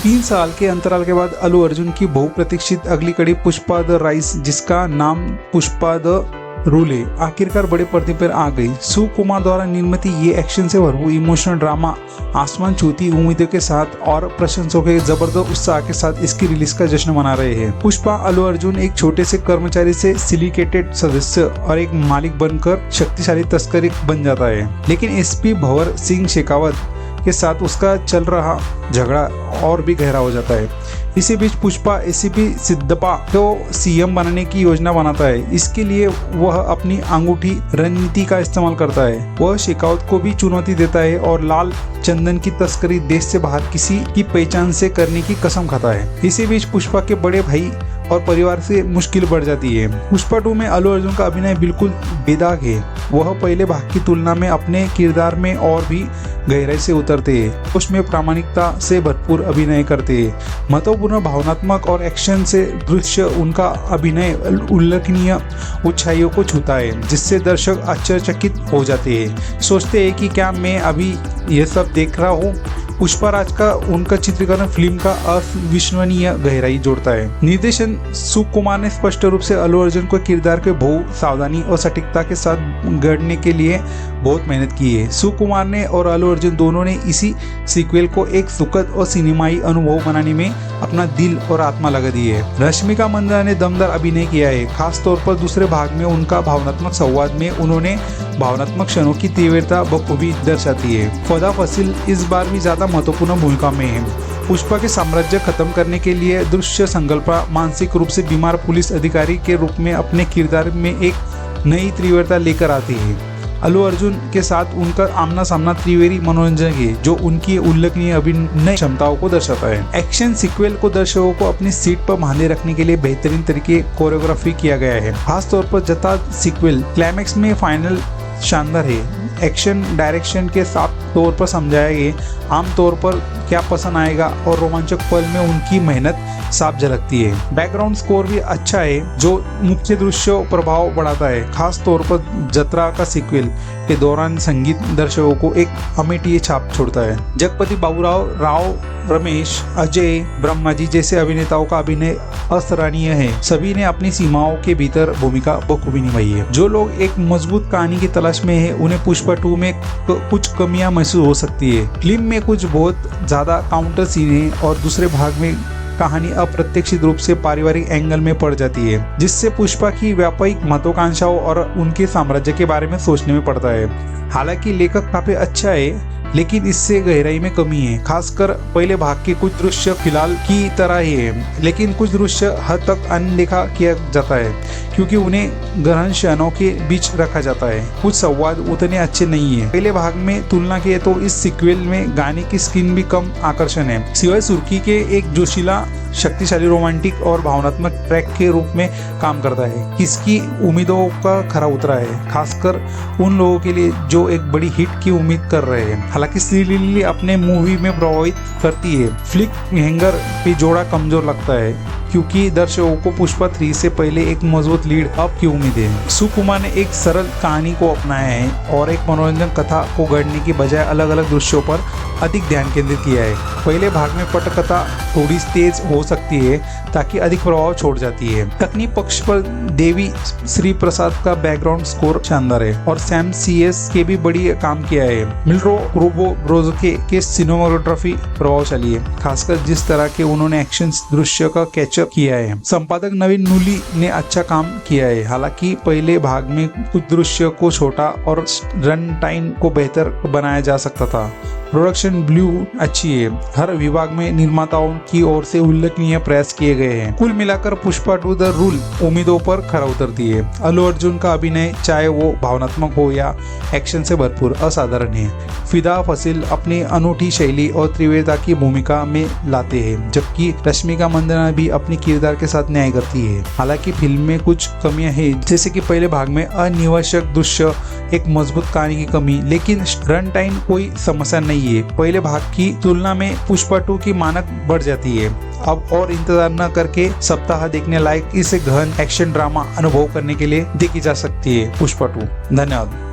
3 साल के अंतराल के बाद अल्लू अर्जुन की बहुप्रतीक्षित अगली कड़ी पुष्पा द राइज, जिसका नाम पुष्पा द रूल है, आखिरकार बड़े पर्दे पर आ गई। सुकुमार द्वारा निर्मित ये एक्शन से भरपूर इमोशनल ड्रामा आसमान छूती उम्मीदों के साथ और प्रशंसकों के जबरदस्त उत्साह के साथ इसकी रिलीज का जश्न मना रहे हैं। पुष्पा अल्लू अर्जुन एक छोटे से कर्मचारी से सिंडिकेटेड सदस्य और एक मालिक बनकर शक्तिशाली तस्कर बन जाता है, लेकिन एसपी भंवर सिंह शेखावत के साथ उसका चल रहा झगड़ा और भी गहरा हो जाता है। इसी बीच पुष्पा एसीपी सिद्धप्पा को सीएम बनाने की योजना बनाता है। इसके लिए वह अपनी अंगूठी रणनीति का इस्तेमाल करता है। वह शेखावत को भी चुनौती देता है और लाल चंदन की तस्करी देश से बाहर किसी की पहचान से करने की कसम खाता है। इसी बीच पुष्पा के बड़े भाई और परिवार से मुश्किल बढ़ जाती है। पुष्पा 2 में अल्लू अर्जुन का अभिनय बिल्कुल बेदाग है। वह पहले भाग की तुलना में अपने किरदार में और भी गहराई से उतरते हैं। उसमें प्रामाणिकता से भरपूर अभिनय करते हैं। महत्वपूर्ण भावनात्मक और एक्शन से दृश्य उनका अभिनय उल्लेखनीय ऊंचाइयों को छूता है, जिससे दर्शक आश्चर्यचकित हो जाते हैं, सोचते हैं कि क्या मैं अभी यह सब देख रहा हूँ। पुष्पा राज का उनका चित्रीकरण फिल्म का अविश्वसनीय गहराई जोड़ता है। निर्देशन सुकुमार ने स्पष्ट रूप से अल्लू अर्जुन को किरदार के बहुत सावधानी और सटीकता के साथ गढ़ने के लिए बहुत मेहनत की है। सुकुमार ने और अल्लू अर्जुन दोनों ने इसी सीक्वल को एक सुखद और सिनेमाई अनुभव बनाने में अपना दिल और आत्मा लगा दी है। रश्मिका मंदाना ने दमदार अभिनय किया है। खास तौर पर दूसरे भाग में उनका भावनात्मक संवाद में उन्होंने भावनात्मक क्षणों की तीव्रता बखूबी दर्शाती है। फदा फसील इस बार भी ज्यादा महत्वपूर्ण भूमिका में है। पुष्पा के साम्राज्य खत्म करने के लिए दृश्य संकल्पा मानसिक रूप से बीमार पुलिस अधिकारी के रूप में अपने किरदार में एक नई तीव्रता लेकर आती है। अल्लू अर्जुन के साथ उनका आमना सामना त्रिवेणी मनोरंजन है, जो उनकी उल्लेखनीय अभिनय क्षमताओं को दर्शाता है। एक्शन सीक्वल को दर्शकों को अपनी सीट पर बांधे रखने के लिए बेहतरीन तरीके कोरियोग्राफी किया गया है। खास तौर पर जता सीक्वल क्लाइमैक्स में फाइनल शानदार है। एक्शन डायरेक्शन के साफ तौर पर समझाया गया आमतौर पर क्या पसंद आएगा और रोमांचक पल में उनकी मेहनत साफ झलकती है। बैकग्राउंड स्कोर भी अच्छा है, जो मुख्य दृश्य प्रभाव बढ़ाता है। खास तौर पर जतरा का सीक्वल के दौरान संगीत दर्शकों को एक अमेठी छाप छोड़ता है। जगपति बाबूराव, राव रमेश, अजय, ब्रह्माजी जैसे अभिनेताओं का अभिनय असरानीय है। सभी ने अपनी सीमाओं के भीतर भूमिका बखूबी निभाई है। जो लोग एक मजबूत कहानी की तलाश में है, उन्हें पुष्पा 2 में कुछ कमियां महसूस हो सकती है। फिल्म में कुछ बहुत ज्यादा काउंटर सीन है और दूसरे भाग में कहानी अप्रत्याशित रूप से पारिवारिक एंगल में पड़ जाती है, जिससे पुष्पा की व्यापक महत्वाकांक्षाओं और उनके साम्राज्य के बारे में सोचने में पड़ता है। हालांकि लेखक काफी अच्छा है, लेकिन इससे गहराई में कमी है। खासकर पहले भाग के कुछ दृश्य फिलहाल की तरह ही है, लेकिन कुछ दृश्य हद तक अनदेखा किया जाता है क्योंकि उन्हें गहन क्षणों के बीच रखा जाता है। कुछ संवाद उतने अच्छे नहीं है। पहले भाग में तुलना किए तो इस सीक्वल में गाने की स्क्रीन भी कम आकर्षण है, सिवाय सुर्खी के एक जोशीला शक्तिशाली रोमांटिक और भावनात्मक ट्रैक के रूप में काम करता है। इसकी उम्मीदों का खरा उतरा है, खासकर उन लोगों के लिए जो एक बड़ी हिट की उम्मीद कर रहे हैं। हालांकि श्रीलीला अपने मूवी में प्रभावित करती है। फ्लिक हैंगर पे जोड़ा कमजोर लगता है क्योंकि दर्शकों को पुष्पा 3 से पहले एक मजबूत लीड अप की उम्मीद है। सुकुमार ने एक सरल कहानी को अपनाया है और एक मनोरंजन कथा को गढ़ने की बजाय अलग अलग दृश्यों पर अधिक ध्यान केंद्रित किया है। पहले भाग में पटकथा थोड़ी तेज हो सकती है ताकि अधिक प्रभाव छोड़ जाती है। तकनीक पक्ष पर देवी श्री प्रसाद का बैकग्राउंड स्कोर शानदार है और सैम CS के भी बड़ी काम किया है। मिल्रो रोबो ब्रोजके के सिनेमाटोग्राफी प्रभावशाली है, खासकर जिस तरह के उन्होंने एक्शन दृश्य का कैचअप किया है। संपादक नवीन नूली ने अच्छा काम किया है। हालांकि पहले भाग में कुछ दृश्य को छोटा और रन टाइम को बेहतर बनाया जा सकता था। प्रोडक्शन ब्लू अच्छी है। हर विभाग में निर्माताओं की ओर से उल्लेखनीय प्रयास किए गए हैं। कुल मिलाकर पुष्पा 2 द रूल उम्मीदों पर खरा उतरती है। अल्लू अर्जुन का अभिनय चाहे वो भावनात्मक हो या एक्शन से भरपूर असाधारण है। फिदा फसील अपनी अनूठी शैली और तीव्रता की भूमिका में लाते हैं, जबकि रश्मिका मंदाना भी अपने किरदार के साथ न्याय करती है। हालांकि फिल्म में कुछ कमियां हैं, जैसे कि पहले भाग में अनावश्यक दृश्य, एक मजबूत कहानी की कमी, लेकिन रन टाइम कोई समस्या नहीं है। पहले भाग की तुलना में पुष्पा 2 की मानक बढ़ जाती है। अब और इंतजार न करके सप्ताह देखने लायक इसे गहन एक्शन ड्रामा अनुभव करने के लिए देखी जा सकती है पुष्पा 2। धन्यवाद।